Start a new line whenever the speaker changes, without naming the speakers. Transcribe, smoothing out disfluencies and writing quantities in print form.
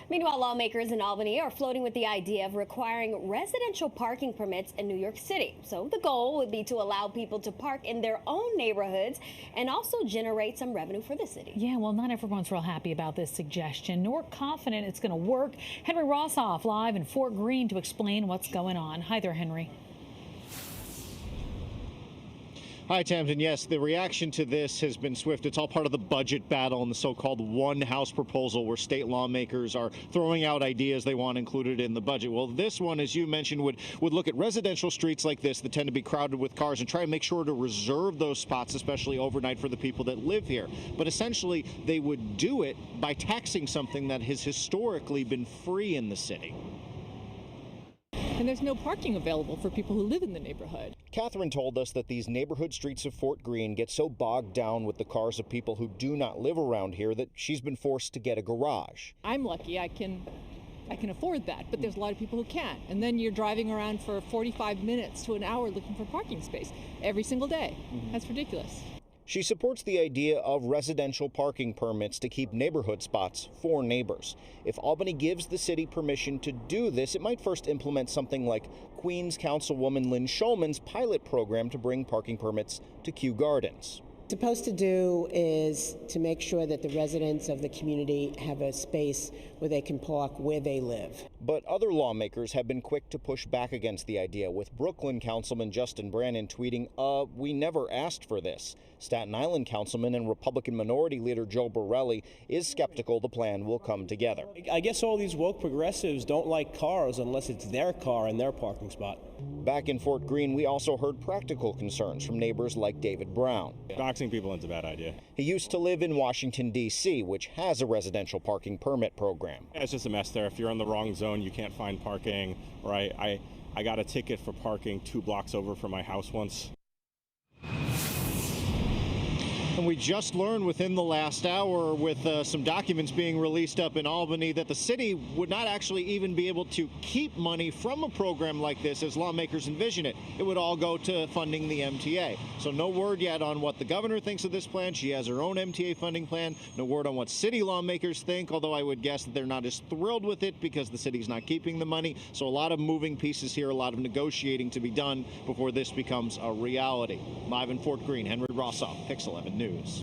Meanwhile, lawmakers in Albany are floating with the idea of requiring residential parking permits in New York City. So the goal would be to allow people to park in their own neighborhoods and also generate some revenue for the city.
Yeah, well, not everyone's real happy about this suggestion, nor confident it's going to work. Henry Rossoff live in Fort Greene to explain what's going on. Hi there, Henry.
Hi, Tamsin. Yes, the reaction to this has been swift. It's all part of the budget battle and the so-called one House proposal where state lawmakers are throwing out ideas they want included in the budget. Well, this one, as you mentioned, would look at residential streets like this that tend to be crowded with cars and try and make sure to reserve those spots, especially overnight, for the people that live here. But essentially, they would do it by taxing something that has historically been free in the city.
And there's no parking available for people who live in the neighborhood.
Catherine told us that these neighborhood streets of Fort Greene get so bogged down with the cars of people who do not live around here that she's been forced to get a garage.
I'm lucky I can afford that, but there's a lot of people who can't. And then you're driving around for 45 minutes to an hour looking for parking space every single day. That's ridiculous.
She supports the idea of residential parking permits to keep neighborhood spots for neighbors. If Albany gives the city permission to do this, it might first implement something like Queens Councilwoman Lynn Shulman's pilot program to bring parking permits to Kew Gardens.
Supposed to do is to make sure that the residents of the community have a space where they can park where they live.
But other lawmakers have been quick to push back against the idea, with Brooklyn Councilman Justin Brannan tweeting, we never asked for this. Staten Island Councilman and Republican Minority Leader Joe Borelli is skeptical the plan will come together.
I guess all these woke progressives don't like cars unless it's their car and their parking spot.
Back in Fort Greene, we also heard practical concerns from neighbors like David Brown.
Boxing people into a bad idea.
He used to live in Washington, D.C., which has a residential parking permit program.
It's just a mess there. If you're in the wrong zone, you can't find parking. Or I got a ticket for parking 2 blocks over from my house once.
And we just learned within the last hour, with some documents being released up in Albany, that the city would not actually even be able to keep money from a program like this as lawmakers envision it. It would all go to funding the MTA. So no word yet on what the governor thinks of this plan. She has her own MTA funding plan. No word on what city lawmakers think, although I would guess that they're not as thrilled with it because the city's not keeping the money. So a lot of moving pieces here, a lot of negotiating to be done before this becomes a reality. Live in Fort Greene, Henry Rossoff, Pix 11 News.